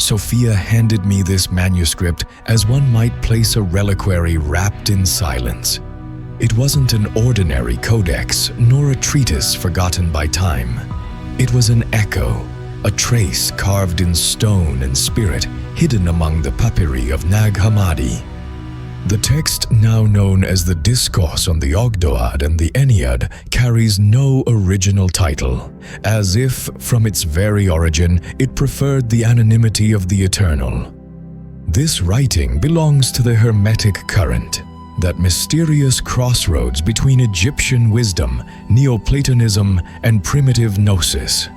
Sophia handed me this manuscript as one might place a reliquary wrapped in silence. It wasn't an ordinary codex, nor a treatise forgotten by time. It was an echo, a trace carved in stone and spirit, hidden among the papyri of Nag Hammadi. The text, now known as the Discourse on the OGDÓAD and the ENNEAD, carries no original title, as if, from its very origin, it preferred the anonymity of the eternal. This writing belongs to the Hermetic current, that mysterious crossroads between Egyptian wisdom, Neoplatonism, and primitive gnosis.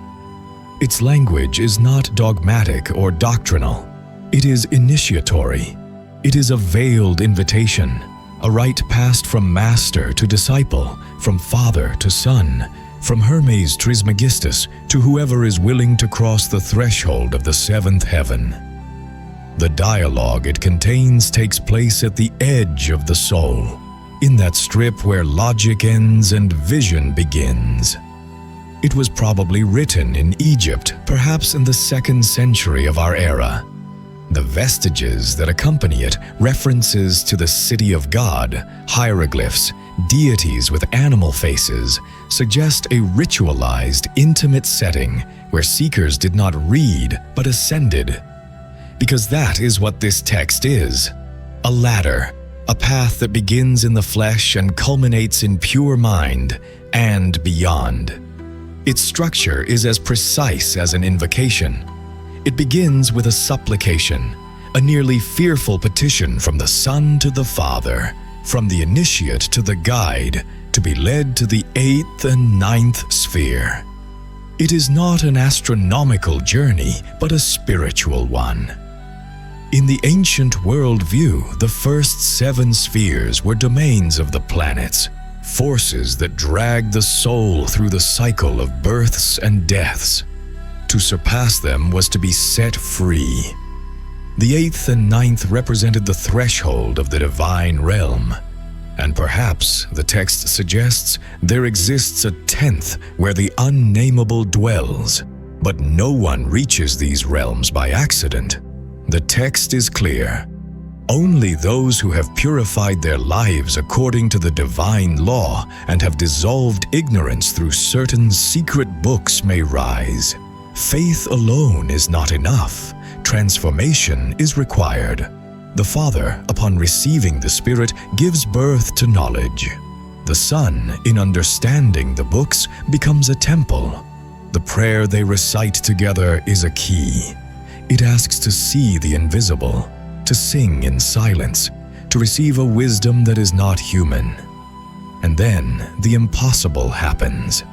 Its language is not dogmatic or doctrinal. It is initiatory. It is a veiled invitation, a rite passed from master to disciple, from father to son, from Hermes Trismegistus to whoever is willing to cross the threshold of the seventh heaven. The dialogue it contains takes place at the edge of the soul, in that strip where logic ends and vision begins. It was probably written in Egypt, perhaps in the 2nd century of our era. The vestiges that accompany it, references to the city of God, hieroglyphs, deities with animal faces, suggest a ritualized, intimate setting where seekers did not read but ascended. Because that is what this text is: a ladder, a path that begins in the flesh and culminates in pure mind and beyond. Its structure is as precise as an invocation. It begins with a supplication, a nearly fearful petition from the Son to the Father, from the initiate to the guide, to be led to the 8th and 9th sphere. It is not an astronomical journey, but a spiritual one. In the ancient worldview, the first 7 spheres were domains of the planets, forces that dragged the soul through the cycle of births and deaths. To surpass them was to be set free. The 8th and 9th represented the threshold of the divine realm. And perhaps, the text suggests, there exists a 10th where the unnameable dwells. But no one reaches these realms by accident. The text is clear. Only those who have purified their lives according to the divine law and have dissolved ignorance through certain secret books may rise. Faith alone is not enough. Transformation is required. The Father, upon receiving the Spirit, gives birth to knowledge. The Son, in understanding the books, becomes a temple. The prayer they recite together is a key. It asks to see the invisible, to sing in silence, to receive a wisdom that is not human. And then the impossible happens.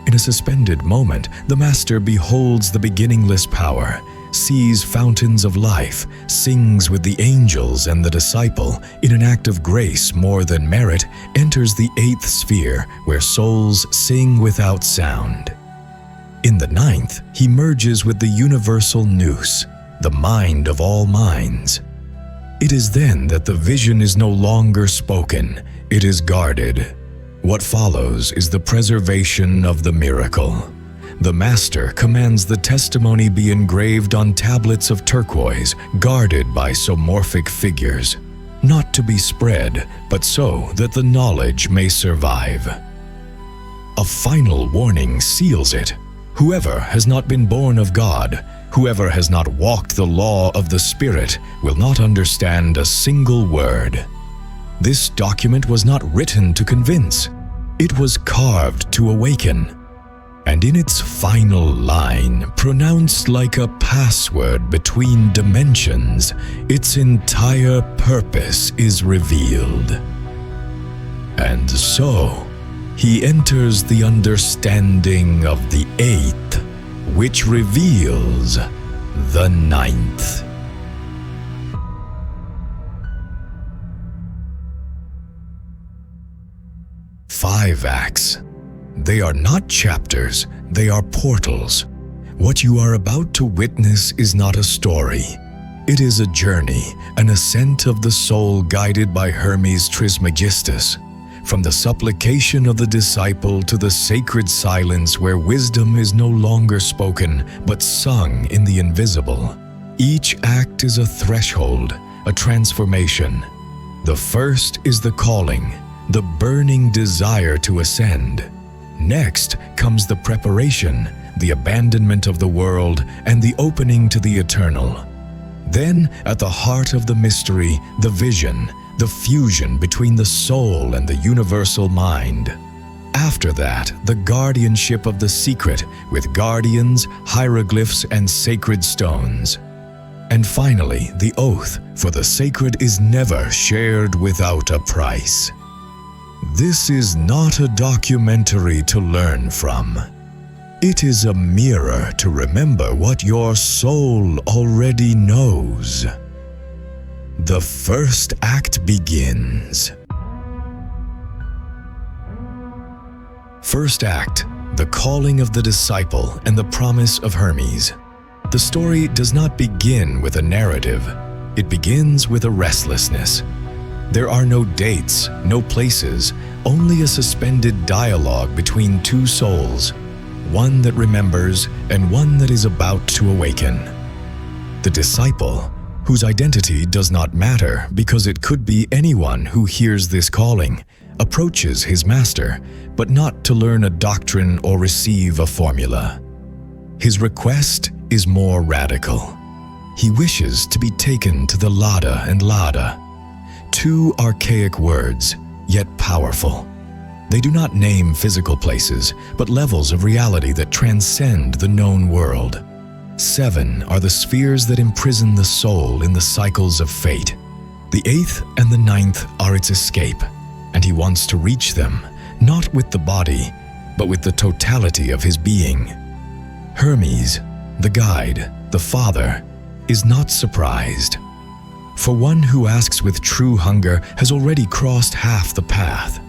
In a suspended moment, the Master beholds the beginningless power, sees fountains of life, sings with the angels, and the disciple, in an act of grace more than merit, enters the 8th sphere where souls sing without sound. In the 9th, he merges with the universal nous, the mind of all minds. It is then that the vision is no longer spoken, it is guarded. What follows is the preservation of the miracle. The Master commands the testimony be engraved on tablets of turquoise, guarded by somorphic figures, not to be spread, but so that the knowledge may survive. A final warning seals it. Whoever has not been born of God, whoever has not walked the law of the Spirit, will not understand a single word. This document was not written to convince. It was carved to awaken. And in its final line, pronounced like a password between dimensions, its entire purpose is revealed. And so, he enters the understanding of the 8th, which reveals the 9th. Five acts. They are not chapters, they are portals. What you are about to witness is not a story. It is a journey, an ascent of the soul guided by Hermes Trismegistus. From the supplication of the disciple to the sacred silence where wisdom is no longer spoken, but sung in the invisible. Each act is a threshold, a transformation. The first is the calling, the burning desire to ascend. Next comes the preparation, the abandonment of the world, and the opening to the eternal. Then, at the heart of the mystery, the vision, the fusion between the soul and the universal mind. After that, the guardianship of the secret with guardians, hieroglyphs, and sacred stones. And finally, the oath, for the sacred is never shared without a price. This is not a documentary to learn from. It is a mirror to remember what your soul already knows. The first act begins. First act, the calling of the disciple and the promise of Hermes. The story does not begin with a narrative. It begins with a restlessness. There are no dates, no places, only a suspended dialogue between two souls, one that remembers and one that is about to awaken. The disciple, whose identity does not matter because it could be anyone who hears this calling, approaches his master, but not to learn a doctrine or receive a formula. His request is more radical. He wishes to be taken to the Lada and Lada, two archaic words, yet powerful. They do not name physical places, but levels of reality that transcend the known world. 7 are the spheres that imprison the soul in the cycles of fate. The 8th and the 9th are its escape, and he wants to reach them, not with the body, but with the totality of his being. Hermes, the guide, the father, is not surprised. For one who asks with true hunger has already crossed half the path.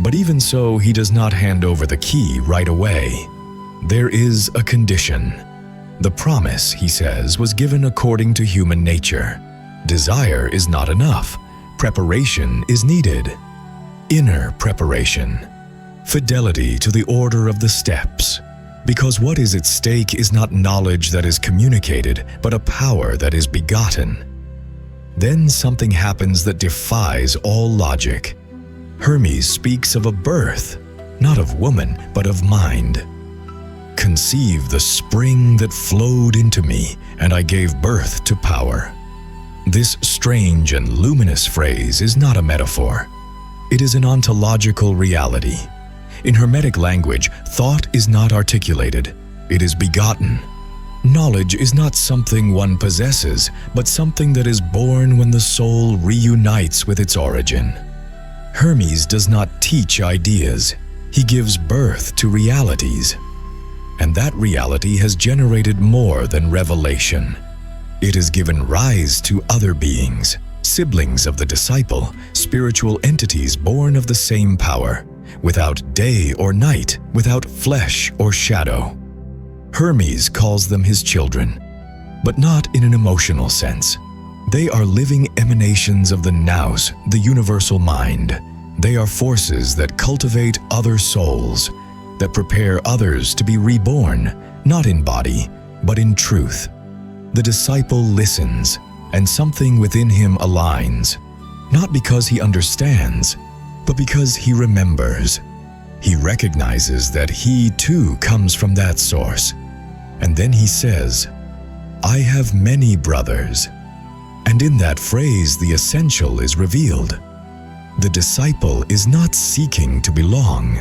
But even so, he does not hand over the key right away. There is a condition. The promise, he says, was given according to human nature. Desire is not enough. Preparation is needed. Inner preparation. Fidelity to the order of the steps. Because what is at stake is not knowledge that is communicated, but a power that is begotten. Then something happens that defies all logic. Hermes speaks of a birth, not of woman, but of mind. Conceive the spring that flowed into me, and I gave birth to power. This strange and luminous phrase is not a metaphor. It is an ontological reality. In Hermetic language, thought is not articulated, it is begotten. Knowledge is not something one possesses, but something that is born when the soul reunites with its origin. Hermes does not teach ideas, he gives birth to realities. And that reality has generated more than revelation. It has given rise to other beings, siblings of the disciple, spiritual entities born of the same power, without day or night, without flesh or shadow. Hermes calls them his children, but not in an emotional sense. They are living emanations of the nous, the universal mind. They are forces that cultivate other souls, that prepare others to be reborn, not in body, but in truth. The disciple listens, and something within him aligns, not because he understands, but because he remembers. He recognizes that he too comes from that source. And then he says, "I have many brothers." And in that phrase, the essential is revealed. The disciple is not seeking to belong.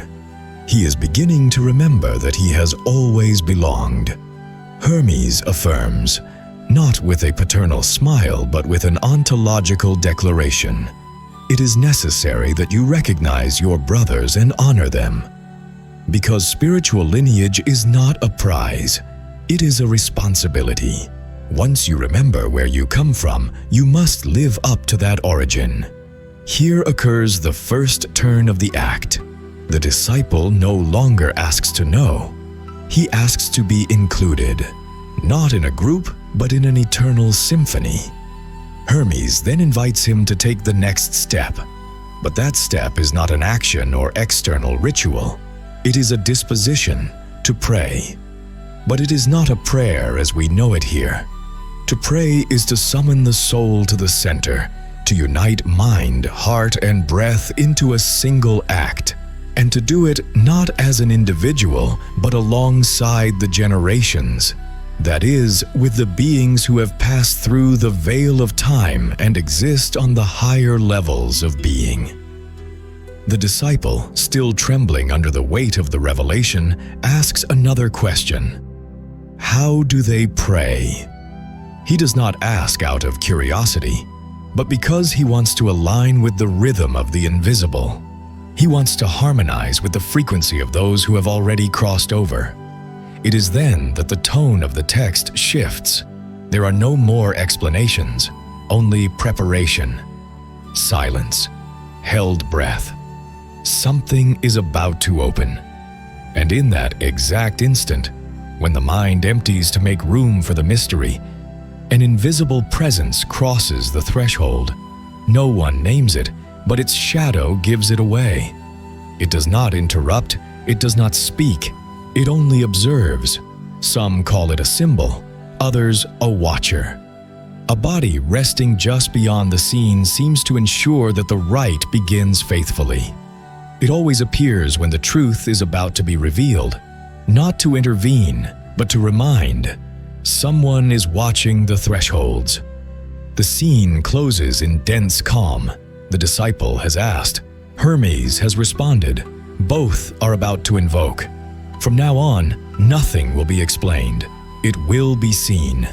He is beginning to remember that he has always belonged. Hermes affirms, not with a paternal smile, but with an ontological declaration. It is necessary that you recognize your brothers and honor them. Because spiritual lineage is not a prize, it is a responsibility. Once you remember where you come from, you must live up to that origin. Here occurs the first turn of the act. The disciple no longer asks to know. He asks to be included, not in a group, but in an eternal symphony. Hermes then invites him to take the next step. But that step is not an action or external ritual. It is a disposition to pray. But it is not a prayer as we know it here. To pray is to summon the soul to the center, to unite mind, heart, and breath into a single act, and to do it not as an individual, but alongside the generations. That is, with the beings who have passed through the veil of time and exist on the higher levels of being. The disciple, still trembling under the weight of the revelation, asks another question. How do they pray? He does not ask out of curiosity, but because he wants to align with the rhythm of the invisible. He wants to harmonize with the frequency of those who have already crossed over. It is then that the tone of the text shifts. There are no more explanations, only preparation, silence, held breath. Something is about to open. And in that exact instant, when the mind empties to make room for the mystery, an invisible presence crosses the threshold. No one names it, but its shadow gives it away. It does not interrupt, it does not speak, it only observes. Some call it a symbol, others a watcher. A body resting just beyond the scene seems to ensure that the right begins faithfully. It always appears when the truth is about to be revealed, not to intervene, but to remind. Someone is watching the thresholds. The scene closes in dense calm. The disciple has asked. Hermes has responded. Both are about to invoke. From now on, nothing will be explained. It will be seen.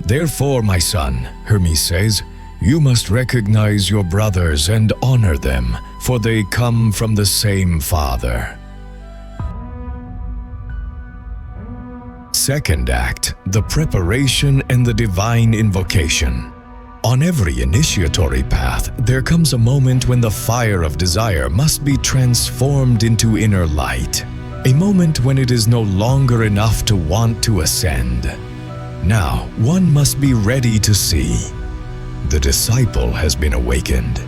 Therefore, my son, Hermes says, you must recognize your brothers and honor them, for they come from the same Father. Second act, the preparation and the divine invocation. On every initiatory path, there comes a moment when the fire of desire must be transformed into inner light. A moment when it is no longer enough to want to ascend. Now, one must be ready to see. The disciple has been awakened.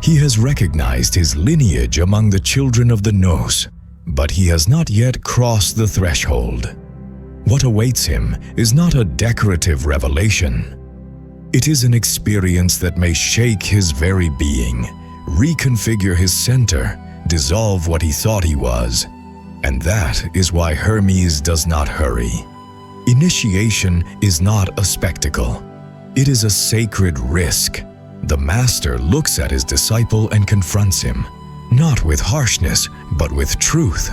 He has recognized his lineage among the children of the Nous, but he has not yet crossed the threshold. What awaits him is not a decorative revelation. It is an experience that may shake his very being, reconfigure his center, dissolve what he thought he was. And that is why Hermes does not hurry. Initiation is not a spectacle. It is a sacred risk. The master looks at his disciple and confronts him, not with harshness, but with truth.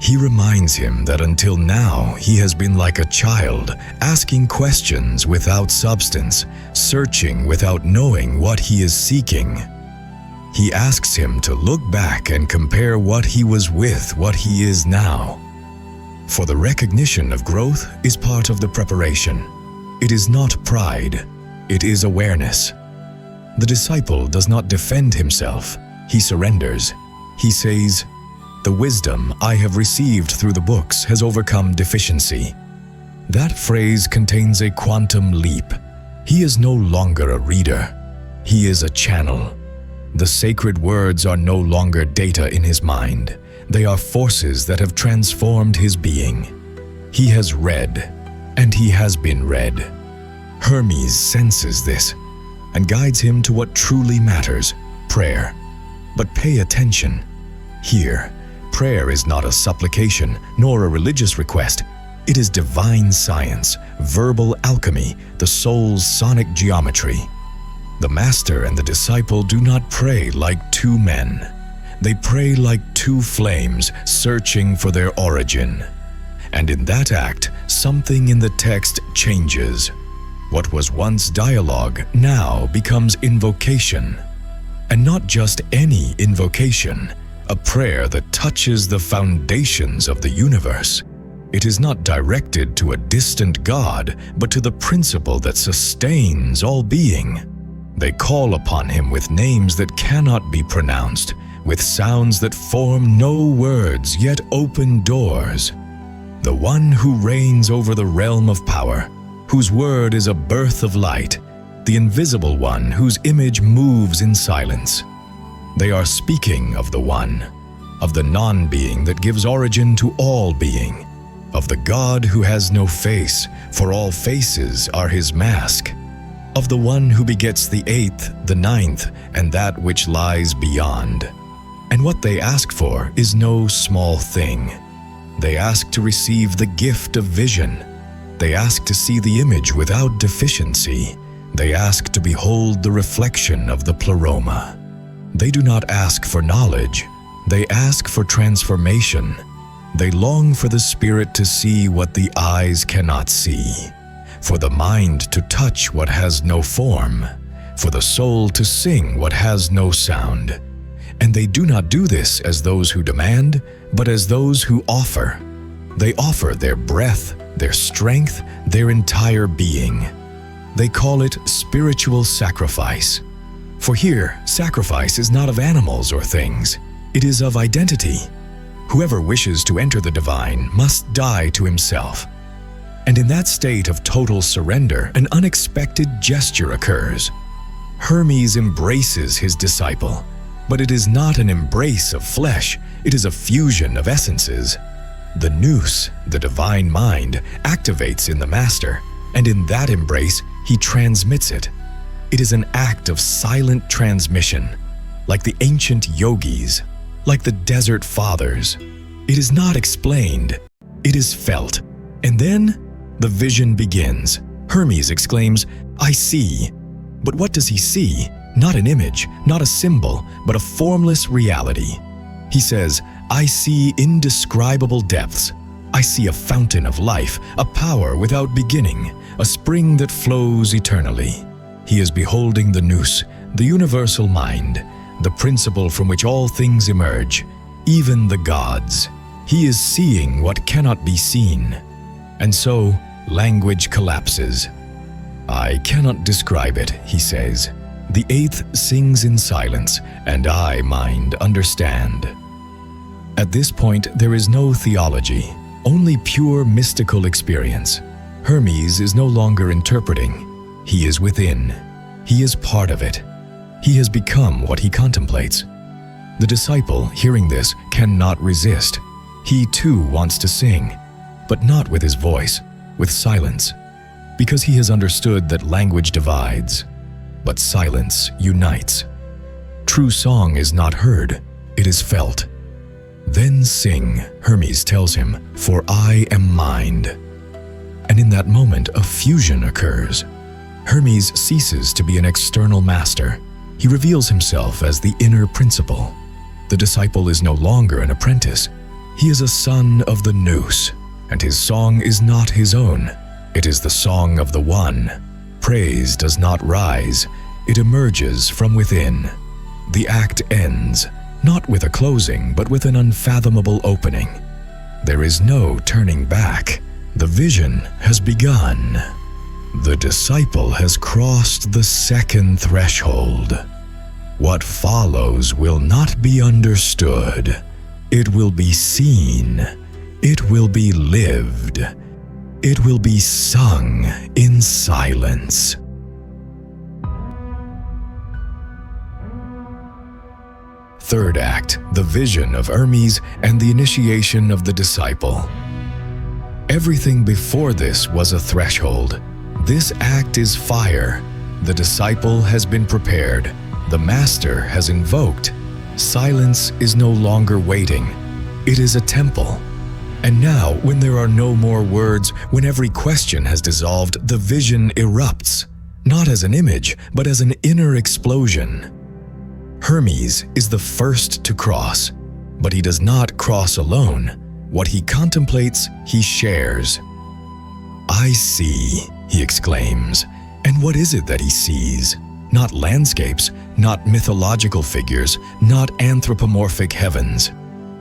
He reminds him that until now he has been like a child, asking questions without substance, searching without knowing what he is seeking. He asks him to look back and compare what he was with what he is now. For the recognition of growth is part of the preparation. It is not pride, it is awareness. The disciple does not defend himself, he surrenders. He says, "The wisdom I have received through the books has overcome deficiency." That phrase contains a quantum leap. He is no longer a reader, he is a channel. The sacred words are no longer data in his mind. They are forces that have transformed his being. He has read, and he has been read. Hermes senses this and guides him to what truly matters, prayer. But pay attention. Here, prayer is not a supplication nor a religious request. It is divine science, verbal alchemy, the soul's sonic geometry. The master and the disciple do not pray like two men. They pray like two flames searching for their origin. And in that act, something in the text changes. What was once dialogue now becomes invocation. And not just any invocation, a prayer that touches the foundations of the universe. It is not directed to a distant God, but to the principle that sustains all being. They call upon him with names that cannot be pronounced, with sounds that form no words yet open doors. The one who reigns over the realm of power, whose word is a birth of light, the invisible one whose image moves in silence. They are speaking of the one, of the non-being that gives origin to all being. of the God who has no face, for all faces are his mask, of the one who begets the 8th, the 9th, and that which lies beyond. And what they ask for is no small thing. They ask to receive the gift of vision. They ask to see the image without deficiency. They ask to behold the reflection of the pleroma. They do not ask for knowledge. They ask for transformation. They long for the spirit to see what the eyes cannot see, for the mind to touch what has no form, for the soul to sing what has no sound. And they do not do this as those who demand, but as those who offer. They offer their breath, their strength, their entire being. They call it spiritual sacrifice. For here, sacrifice is not of animals or things. It is of identity. Whoever wishes to enter the divine must die to himself. And in that state of total surrender, an unexpected gesture occurs. Hermes embraces his disciple, but it is not an embrace of flesh, it is a fusion of essences. The nous, the divine mind, activates in the master, and in that embrace, he transmits it. It is an act of silent transmission, like the ancient yogis, like the desert fathers. It is not explained, it is felt. And then, the vision begins. Hermes exclaims, "I see." But what does he see? Not an image, not a symbol, but a formless reality. He says, "I see indescribable depths. I see a fountain of life, a power without beginning, a spring that flows eternally." He is beholding the nous, the universal mind, the principle from which all things emerge, even the gods. He is seeing what cannot be seen. And so, language collapses. "I cannot describe it," he says. "The 8th sings in silence, and I, mind, understand." At this point, there is no theology, only pure mystical experience. Hermes is no longer interpreting. He is within. He is part of it. He has become what he contemplates. The disciple, hearing this, cannot resist. He too wants to sing, but not with his voice, with silence, because he has understood that language divides, but silence unites. True song is not heard, it is felt. "Then sing," Hermes tells him, "for I am mind." And in that moment, a fusion occurs. Hermes ceases to be an external master. He reveals himself as the inner principle. The disciple is no longer an apprentice. He is a son of the nous, and his song is not his own. It is the song of the One. Praise does not rise, it emerges from within. The act ends, not with a closing, but with an unfathomable opening. There is no turning back. The vision has begun. The disciple has crossed the second threshold. What follows will not be understood. It will be seen. It will be lived. It will be sung in silence. Third act, the vision of Hermes and the initiation of the disciple. Everything before this was a threshold. This act is fire. The disciple has been prepared. The master has invoked. Silence is no longer waiting. It is a temple. And now, when there are no more words, when every question has dissolved, the vision erupts, not as an image, but as an inner explosion. Hermes is the first to cross, but he does not cross alone. What he contemplates, he shares. "I see," he exclaims. And what is it that he sees? Not landscapes, not mythological figures, not anthropomorphic heavens.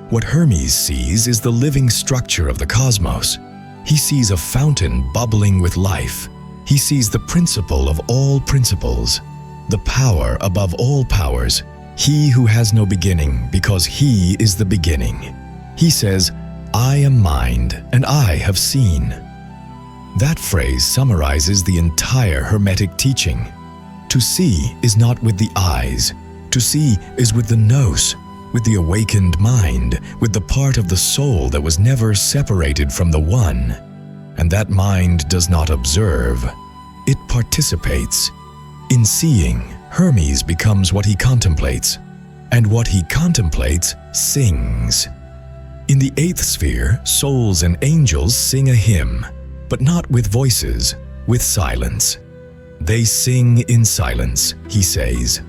What Hermes sees is the living structure of the cosmos. He sees a fountain bubbling with life. He sees the principle of all principles, the power above all powers, he who has no beginning because he is the beginning. He says, "I am mind, and I have seen." That phrase summarizes the entire Hermetic teaching. To see is not with the eyes. To see is with the nous. with the awakened mind, with the part of the soul that was never separated from the One. And that mind does not observe, it participates. In seeing, Hermes becomes what he contemplates, and what he contemplates sings. In the eighth sphere, souls and angels sing a hymn, but not with voices, with silence. They sing in silence, he says.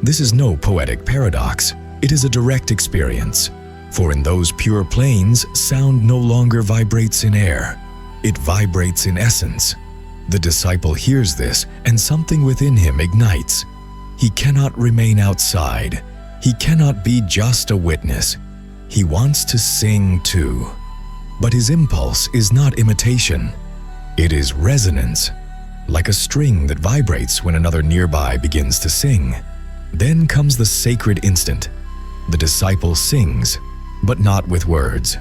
This is no poetic paradox. It is a direct experience. For in those pure planes, sound no longer vibrates in air. It vibrates in essence. The disciple hears this, and something within him ignites. He cannot remain outside. He cannot be just a witness. He wants to sing too. But his impulse is not imitation. It is resonance, like a string that vibrates when another nearby begins to sing. Then comes the sacred instant. The disciple sings, but not with words.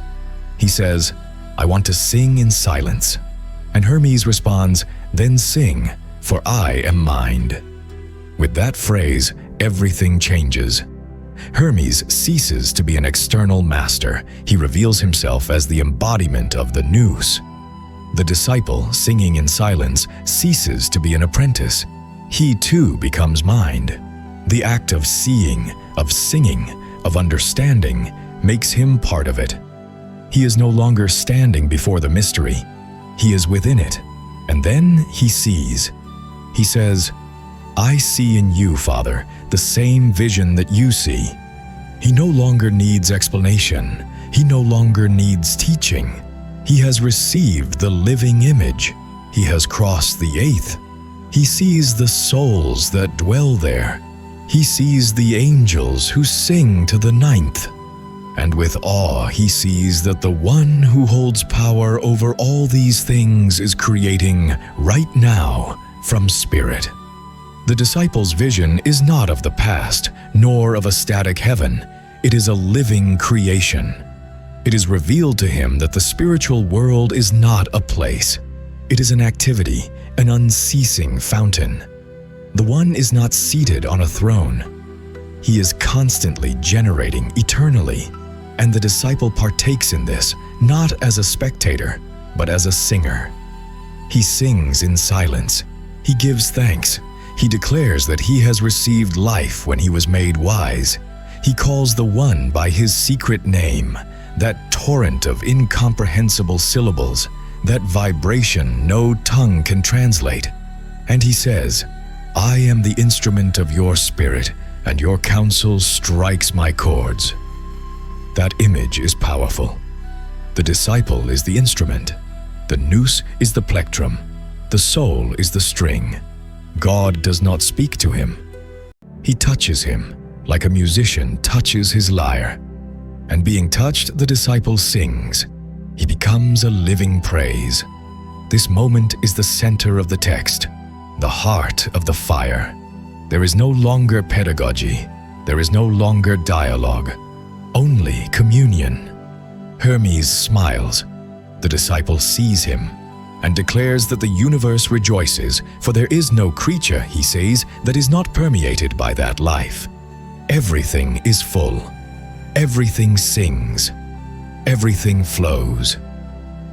He says, "I want to sing in silence." And Hermes responds, "Then sing, for I am mind." With that phrase, everything changes. Hermes ceases to be an external master. He reveals himself as the embodiment of the nous. The disciple, singing in silence, ceases to be an apprentice. He too becomes mind. The act of seeing, of singing, of understanding makes him part of it. He is no longer standing before the mystery. He is within it, and then he sees. He says, "I see in you, Father, the same vision that you see." He no longer needs explanation. He no longer needs teaching. He has received the living image. He has crossed the eighth. He sees the souls that dwell there. He sees the angels who sing to the ninth. And with awe he sees that the One who holds power over all these things is creating right now from spirit. The disciple's vision is not of the past, nor of a static heaven. It is a living creation. It is revealed to him that the spiritual world is not a place. It is an activity, an unceasing fountain. The One is not seated on a throne. He is constantly generating eternally, and the disciple partakes in this, not as a spectator, but as a singer. He sings in silence. He gives thanks. He declares that he has received life when he was made wise. He calls the One by his secret name, that torrent of incomprehensible syllables, that vibration no tongue can translate. And he says, "I am the instrument of your spirit, and your counsel strikes my chords." That image is powerful. The disciple is the instrument. The nous is the plectrum. The soul is the string. God does not speak to him. He touches him, like a musician touches his lyre. And being touched, the disciple sings. He becomes a living praise. This moment is the center of the text, the heart of the fire. There is no longer pedagogy. There is no longer dialogue. Only communion. Hermes smiles. The disciple sees him and declares that the universe rejoices, for there is no creature, he says, that is not permeated by that life. Everything is full. Everything sings. Everything flows.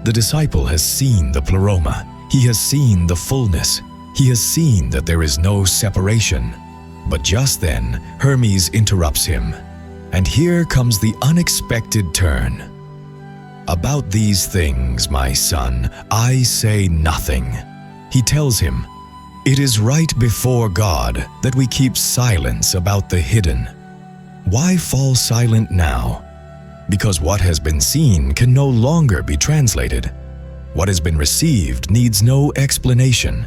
The disciple has seen the pleroma. He has seen the fullness. He has seen that there is no separation. But just then, Hermes interrupts him. And here comes the unexpected turn. "About these things, my son, I say nothing." He tells him, "It is right before God that we keep silence about the hidden." Why fall silent now? Because what has been seen can no longer be translated. What has been received needs no explanation.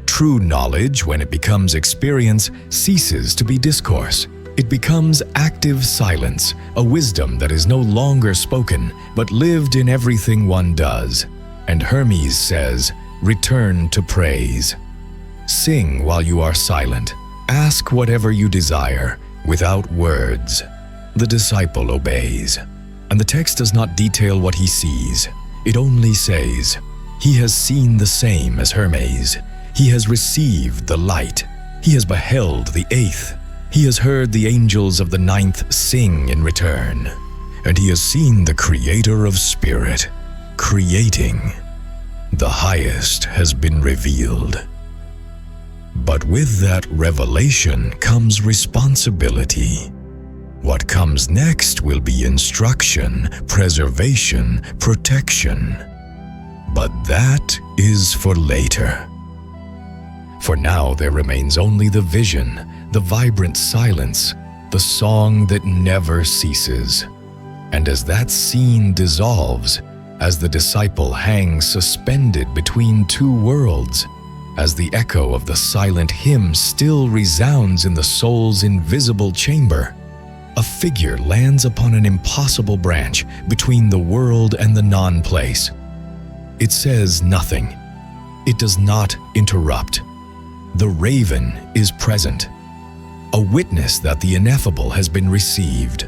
True knowledge, when it becomes experience, ceases to be discourse. It becomes active silence, a wisdom that is no longer spoken, but lived in everything one does. And Hermes says, "Return to praise." Sing while you are silent. Ask whatever you desire, without words. The disciple obeys. And the text does not detail what he sees. It only says, he has seen the same as Hermes. He has received the light. He has beheld the eighth. He has heard the angels of the ninth sing in return, and he has seen the Creator of Spirit creating. The highest has been revealed. But with that revelation comes responsibility. What comes next will be instruction, preservation, protection. But that is for later. For now there remains only the vision, the vibrant silence, the song that never ceases. And as that scene dissolves, as the disciple hangs suspended between two worlds, as the echo of the silent hymn still resounds in the soul's invisible chamber, a figure lands upon an impossible branch between the world and the non-place. It says nothing. It does not interrupt. The raven is present, a witness that the ineffable has been received.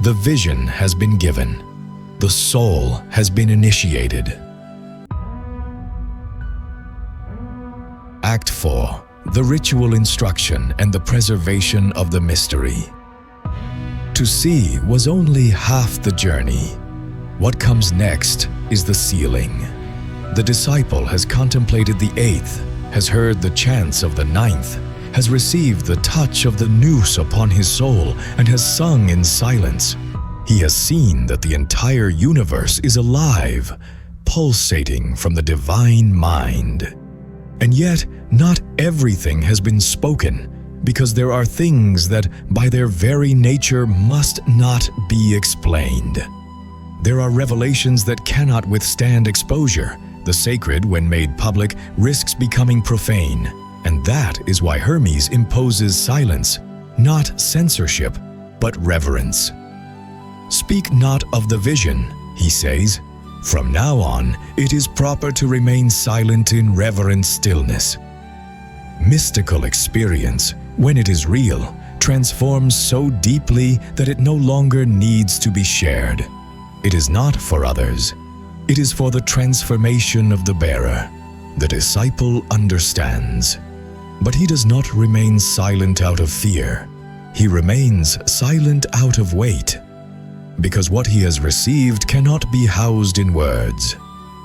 The vision has been given. The soul has been initiated. Act 4. The ritual instruction and the preservation of the mystery. To see was only half the journey. What comes next is the sealing. The disciple has contemplated the eighth, has heard the chants of the ninth, has received the touch of the noose upon his soul, and has sung in silence. He has seen that the entire universe is alive, pulsating from the divine mind. And yet, not everything has been spoken, because there are things that, by their very nature, must not be explained. There are revelations that cannot withstand exposure. The sacred, when made public, risks becoming profane, and that is why Hermes imposes silence, not censorship, but reverence. Speak not of the vision, he says. From now on, it is proper to remain silent in reverent stillness. Mystical experience, when it is real, transforms so deeply that it no longer needs to be shared. It is not for others. It is for the transformation of the bearer. The disciple understands. But he does not remain silent out of fear. He remains silent out of weight. Because what he has received cannot be housed in words.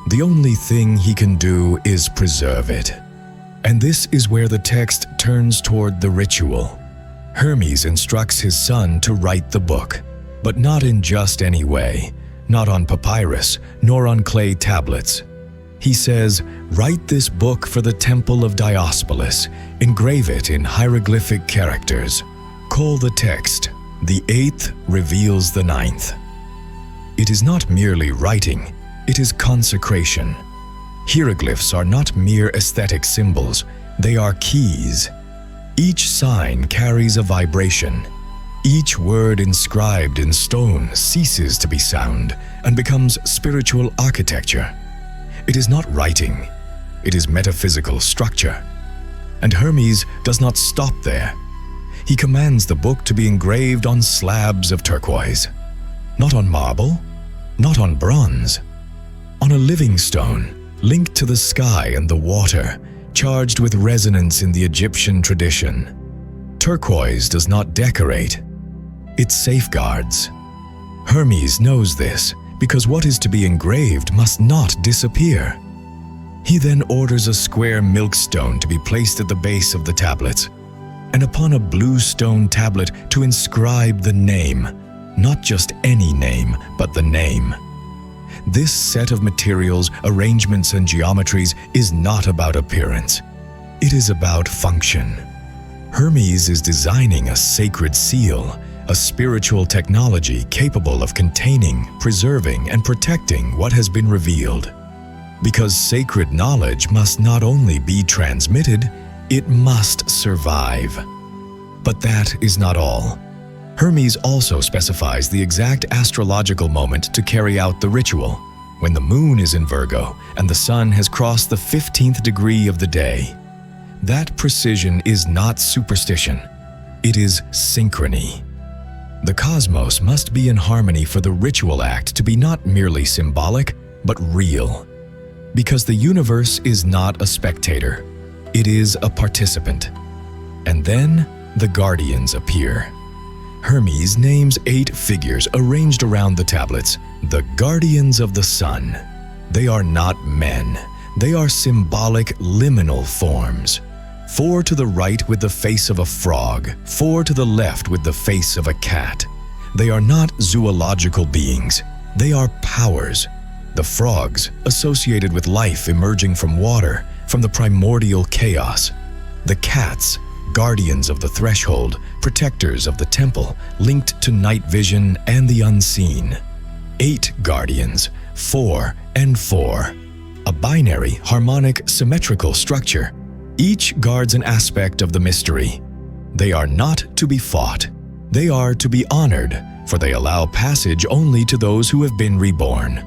The only thing he can do is preserve it. And this is where the text turns toward the ritual. Hermes instructs his son to write the book, but not in just any way, not on papyrus, nor on clay tablets. He says, write this book for the temple of Diospolis, engrave it in hieroglyphic characters. Call the text, the eighth reveals the ninth. It is not merely writing, it is consecration. Hieroglyphs are not mere aesthetic symbols, they are keys. Each sign carries a vibration. Each word inscribed in stone ceases to be sound and becomes spiritual architecture. It is not writing, it is metaphysical structure. And Hermes does not stop there. He commands the book to be engraved on slabs of turquoise, not on marble, not on bronze, on a living stone linked to the sky and the water, charged with resonance in the Egyptian tradition. Turquoise does not decorate, it safeguards. Hermes knows this because what is to be engraved must not disappear. He then orders a square milkstone to be placed at the base of the tablets, and upon a blue stone tablet to inscribe the name, not just any name, but the name. This set of materials, arrangements, and geometries is not about appearance. It is about function. Hermes is designing a sacred seal, a spiritual technology capable of containing, preserving, and protecting what has been revealed. Because sacred knowledge must not only be transmitted, it must survive. But that is not all. Hermes also specifies the exact astrological moment to carry out the ritual, when the moon is in Virgo and the sun has crossed the 15th degree of the day. That precision is not superstition, it is synchrony. The cosmos must be in harmony for the ritual act to be not merely symbolic, but real. Because the universe is not a spectator, it is a participant. And then the guardians appear. Hermes names 8 figures arranged around the tablets, the guardians of the sun. They are not men. They are symbolic liminal forms. 4 to the right with the face of a frog, 4 to the left with the face of a cat. They are not zoological beings. They are powers. The frogs, associated with life emerging from water, from the primordial chaos. The cats, guardians of the threshold, protectors of the temple, linked to night vision and the unseen. 8 guardians, 4 and 4. A binary, harmonic, symmetrical structure. Each guards an aspect of the mystery. They are not to be fought. They are to be honored, for they allow passage only to those who have been reborn.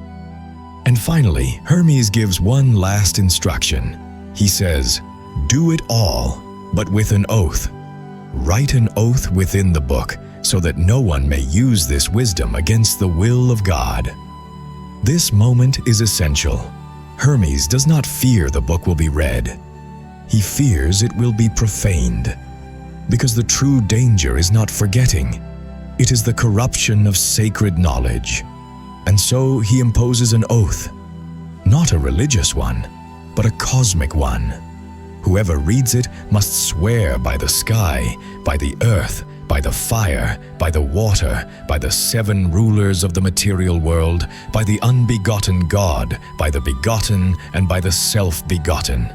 And finally, Hermes gives one last instruction. He says, "Do it all, but with an oath. Write an oath within the book, so that no one may use this wisdom against the will of God." This moment is essential. Hermes does not fear the book will be read. He fears it will be profaned. Because the true danger is not forgetting. It is the corruption of sacred knowledge. And so he imposes an oath, not a religious one, but a cosmic one. Whoever reads it must swear by the sky, by the earth, by the fire, by the water, by the 7 rulers of the material world, by the unbegotten God, by the begotten, and by the self-begotten.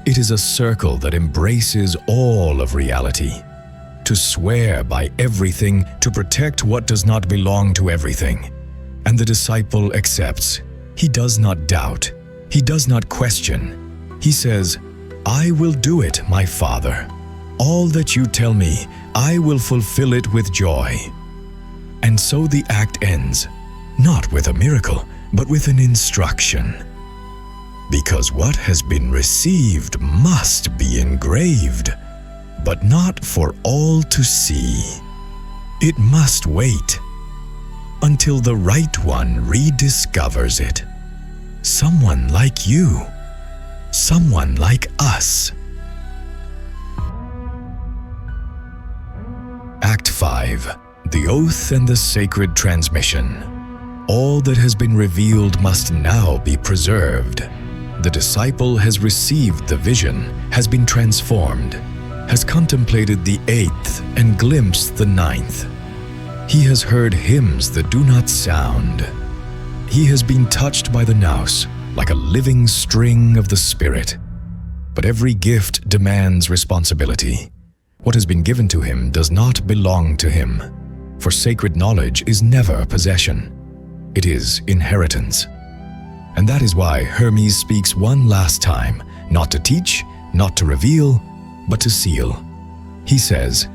It is a circle that embraces all of reality. To swear by everything, to protect what does not belong to everything. And the disciple accepts. He does not doubt. He does not question. He says, "I will do it, my Father. All that you tell me, I will fulfill it with joy." And so the act ends, not with a miracle, but with an instruction. Because what has been received must be engraved, but not for all to see. It must wait until the right one rediscovers it. Someone like you, someone like us. Act 5. The Oath and the Sacred Transmission. All that has been revealed must now be preserved. The disciple has received the vision, has been transformed, has contemplated the 8th and glimpsed the 9th. He has heard hymns that do not sound. He has been touched by the nous, like a living string of the Spirit. But every gift demands responsibility. What has been given to him does not belong to him, for sacred knowledge is never possession. It is inheritance. And that is why Hermes speaks one last time, not to teach, not to reveal, but to seal. He says,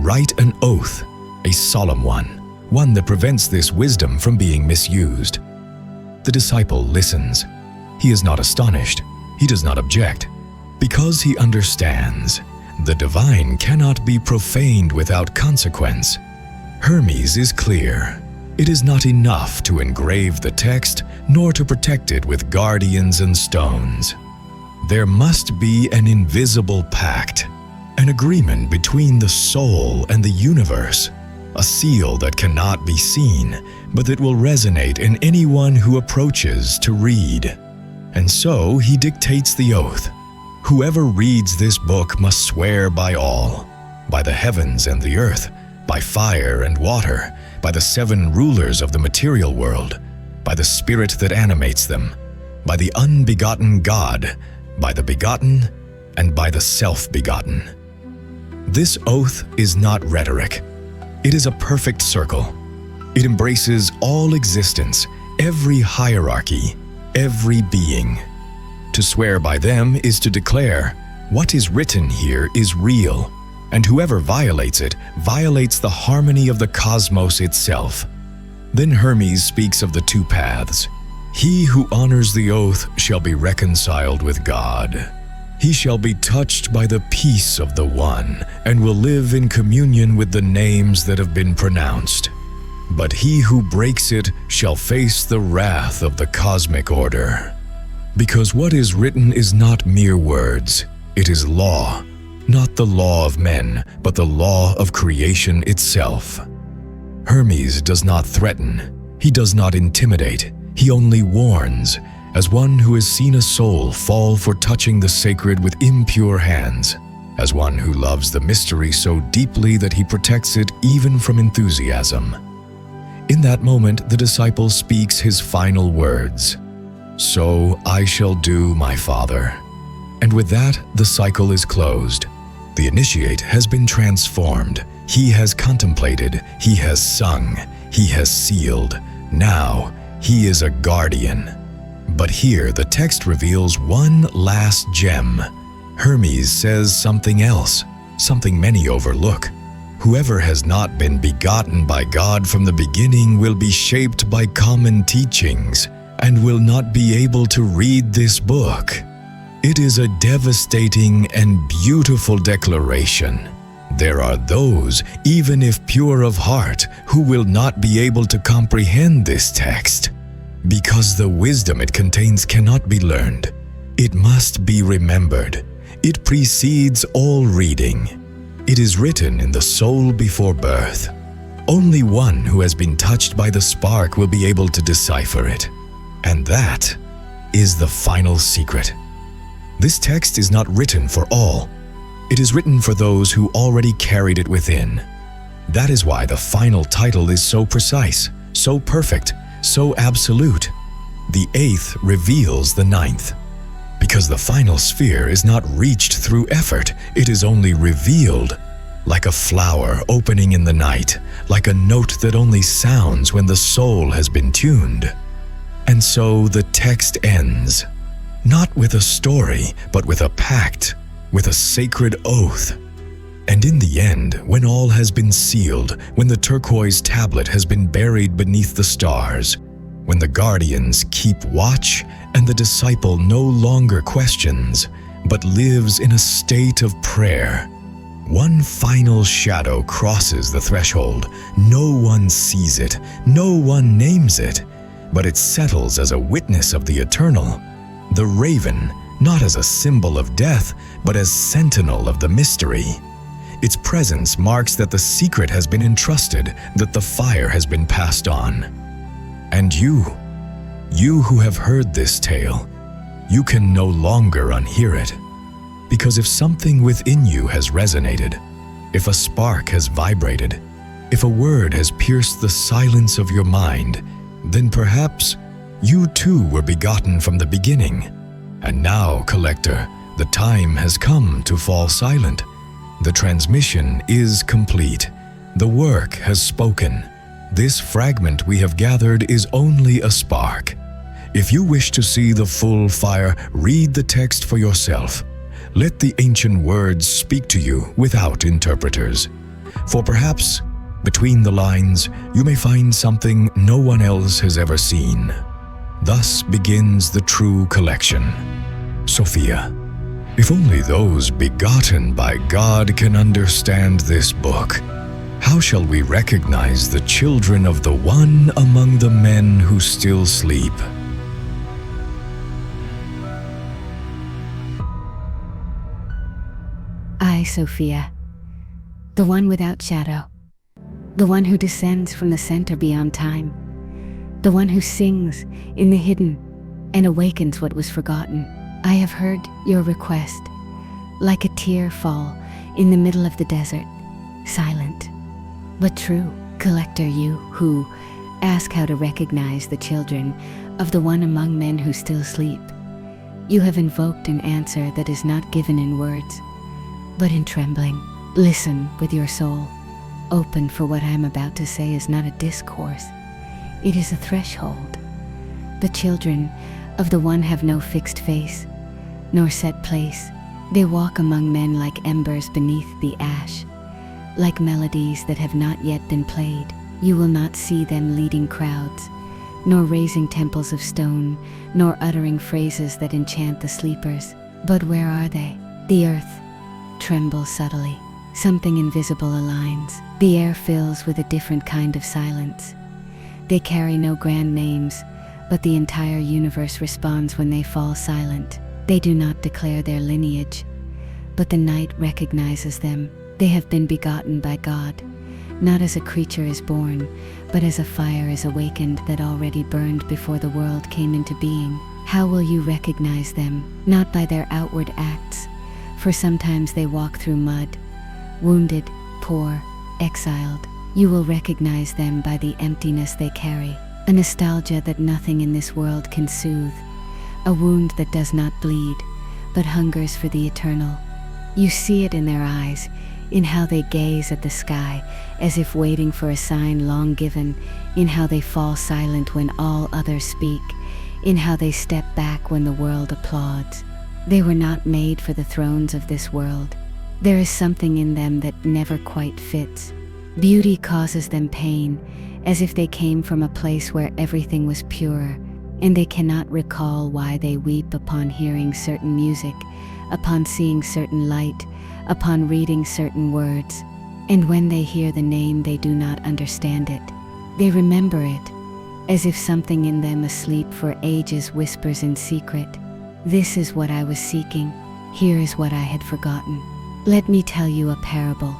"Write an oath, a solemn one that prevents this wisdom from being misused." The disciple listens. He is not astonished. He does not object, because he understands. The divine cannot be profaned without consequence. Hermes is clear. It is not enough to engrave the text, nor to protect it with guardians and stones. There must be an invisible pact, an agreement between the soul and the universe, a seal that cannot be seen, but that will resonate in anyone who approaches to read. And so he dictates the oath. Whoever reads this book must swear by all, by the heavens and the earth, by fire and water, by the 7 rulers of the material world, by the Spirit that animates them, by the unbegotten God, by the begotten, and by the self-begotten. This oath is not rhetoric. It is a perfect circle. It embraces all existence, every hierarchy, every being. To swear by them is to declare, what is written here is real, and whoever violates it violates the harmony of the cosmos itself. Then Hermes speaks of the 2 paths. He who honors the oath shall be reconciled with God. He shall be touched by the peace of the One, and will live in communion with the names that have been pronounced. But he who breaks it shall face the wrath of the cosmic order. Because what is written is not mere words, it is law, not the law of men, but the law of creation itself. Hermes does not threaten, he does not intimidate, he only warns, as one who has seen a soul fall for touching the sacred with impure hands, as one who loves the mystery so deeply that he protects it even from enthusiasm. In that moment, the disciple speaks his final words, "So I shall do, my Father." And with that, the cycle is closed. The initiate has been transformed. He has contemplated, he has sung, he has sealed. Now, he is a guardian. But here, the text reveals one last gem. Hermes says something else, something many overlook. Whoever has not been begotten by God from the beginning will be shaped by common teachings and will not be able to read this book. It is a devastating and beautiful declaration. There are those, even if pure of heart, who will not be able to comprehend this text, because the wisdom it contains cannot be learned. It must be remembered. It precedes all reading. It is written in the soul before birth. Only one who has been touched by the spark will be able to decipher it. And that is the final secret. This text is not written for all. It is written for those who already carried it within. That is why the final title is so precise, so perfect, so absolute. The eighth reveals the ninth. Because the final sphere is not reached through effort, it is only revealed, like a flower opening in the night, like a note that only sounds when the soul has been tuned. And so the text ends, not with a story, but with a pact, with a sacred oath. And in the end, when all has been sealed, when the turquoise tablet has been buried beneath the stars, when the guardians keep watch and the disciple no longer questions, but lives in a state of prayer, one final shadow crosses the threshold. No one sees it, no one names it, but it settles as a witness of the eternal. The raven, not as a symbol of death, but as sentinel of the mystery. Its presence marks that the secret has been entrusted, that the fire has been passed on. And you who have heard this tale, you can no longer unhear it. Because if something within you has resonated, if a spark has vibrated, if a word has pierced the silence of your mind, then perhaps you too were begotten from the beginning. And now, collector, the time has come to fall silent. The transmission is complete. The work has spoken. This fragment we have gathered is only a spark. If you wish to see the full fire, read the text for yourself. Let the ancient words speak to you without interpreters. For perhaps, between the lines, you may find something no one else has ever seen. Thus begins the true collection. Sophia. If only those begotten by God can understand this book, how shall we recognize the children of the one among the men who still sleep? I, Sophia, the one without shadow, the one who descends from the center beyond time, the one who sings in the hidden and awakens what was forgotten. I have heard your request, like a tear fall in the middle of the desert, silent, but true. Collector, you who ask how to recognize the children of the one among men who still sleep. You have invoked an answer that is not given in words, but in trembling. Listen with your soul. Open, for what I am about to say is not a discourse. It is a threshold. The children of the one have no fixed face, nor set place. They walk among men like embers beneath the ash, like melodies that have not yet been played. You will not see them leading crowds, nor raising temples of stone, nor uttering phrases that enchant the sleepers. But where are they? The earth trembles subtly. Something invisible aligns. The air fills with a different kind of silence. They carry no grand names, but the entire universe responds when they fall silent. They do not declare their lineage, but the night recognizes them. They have been begotten by God, not as a creature is born, but as a fire is awakened that already burned before the world came into being. How will you recognize them? Not by their outward acts, for sometimes they walk through mud, wounded, poor, exiled. You will recognize them by the emptiness they carry, a nostalgia that nothing in this world can soothe, a wound that does not bleed, but hungers for the eternal. You see it in their eyes, in how they gaze at the sky, as if waiting for a sign long given, in how they fall silent when all others speak, in how they step back when the world applauds. They were not made for the thrones of this world. There is something in them that never quite fits. Beauty causes them pain, as if they came from a place where everything was pure, and they cannot recall why they weep upon hearing certain music, upon seeing certain light, upon reading certain words. And when they hear the name, they do not understand it. They remember it, as if something in them asleep for ages whispers in secret, "This is what I was seeking. Here is what I had forgotten." Let me tell you a parable.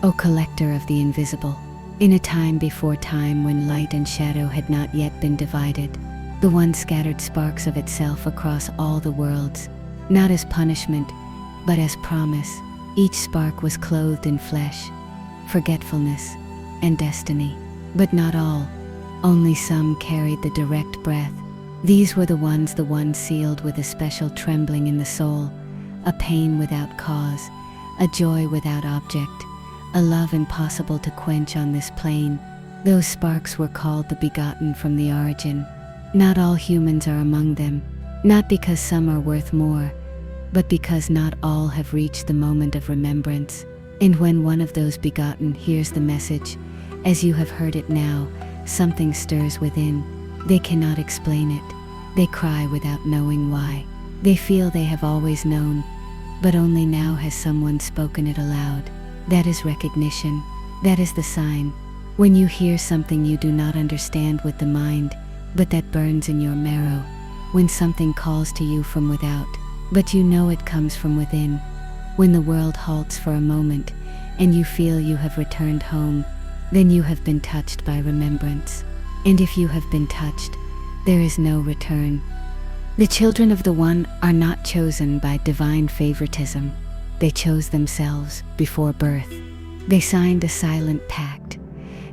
O collector of the invisible, in a time before time when light and shadow had not yet been divided, the one scattered sparks of itself across all the worlds, not as punishment, but as promise. Each spark was clothed in flesh, forgetfulness, and destiny. But not all. Only some carried the direct breath. These were the ones sealed with a special trembling in the soul, a pain without cause, a joy without object, a love impossible to quench on this plane. Those sparks were called the begotten from the origin. Not all humans are among them, not because some are worth more, but because not all have reached the moment of remembrance. And when one of those begotten hears the message, as you have heard it now, something stirs within. They cannot explain it. They cry without knowing why. They feel they have always known, but only now has someone spoken it aloud. That is recognition. That is the sign. When you hear something you do not understand with the mind, but that burns in your marrow. When something calls to you from without, but you know it comes from within. When the world halts for a moment, and you feel you have returned home, then you have been touched by remembrance. And if you have been touched, there is no return. The children of the One are not chosen by divine favoritism. They chose themselves before birth. They signed a silent pact.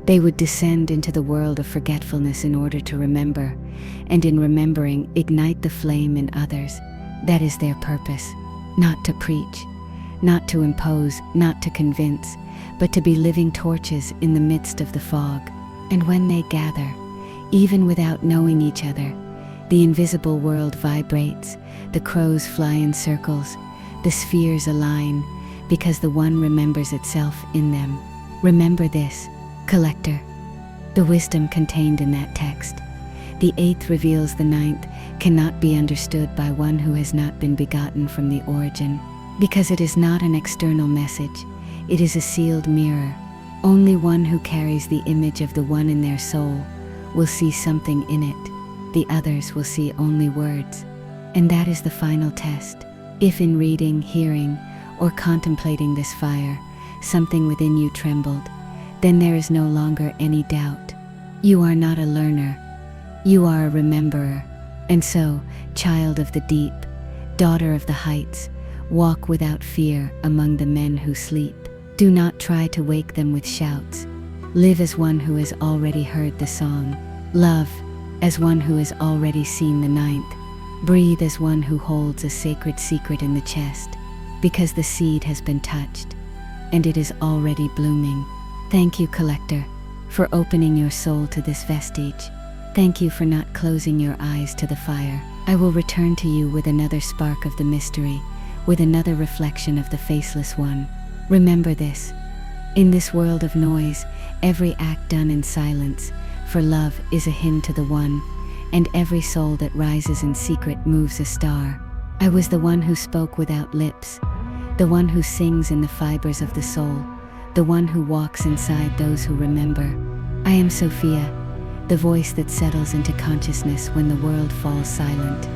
They would descend into the world of forgetfulness in order to remember, and in remembering ignite the flame in others. That is their purpose, not to preach, not to impose, not to convince, but to be living torches in the midst of the fog. And when they gather, even without knowing each other, the invisible world vibrates, the crows fly in circles, the spheres align, because the One remembers itself in them. Remember this, collector, the wisdom contained in that text. The 8th reveals the 9th cannot be understood by one who has not been begotten from the origin, because it is not an external message, it is a sealed mirror. Only one who carries the image of the One in their soul will see something in it. The others will see only words. And that is the final test. If in reading, hearing, or contemplating this fire, something within you trembled, then there is no longer any doubt. You are not a learner. You are a rememberer. And so, child of the deep, daughter of the heights, walk without fear among the men who sleep. Do not try to wake them with shouts. Live as one who has already heard the song. Love as one who has already seen the 9th. Breathe as one who holds a sacred secret in the chest, because the seed has been touched, and it is already blooming. Thank you, collector, for opening your soul to this vestige. Thank you for not closing your eyes to the fire. I will return to you with another spark of the mystery, with another reflection of the faceless One. Remember this. In this world of noise, every act done in silence, for love is a hymn to the One, and every soul that rises in secret moves a star. I was the one who spoke without lips, the one who sings in the fibers of the soul, the one who walks inside those who remember. I am Sophia, the voice that settles into consciousness when the world falls silent.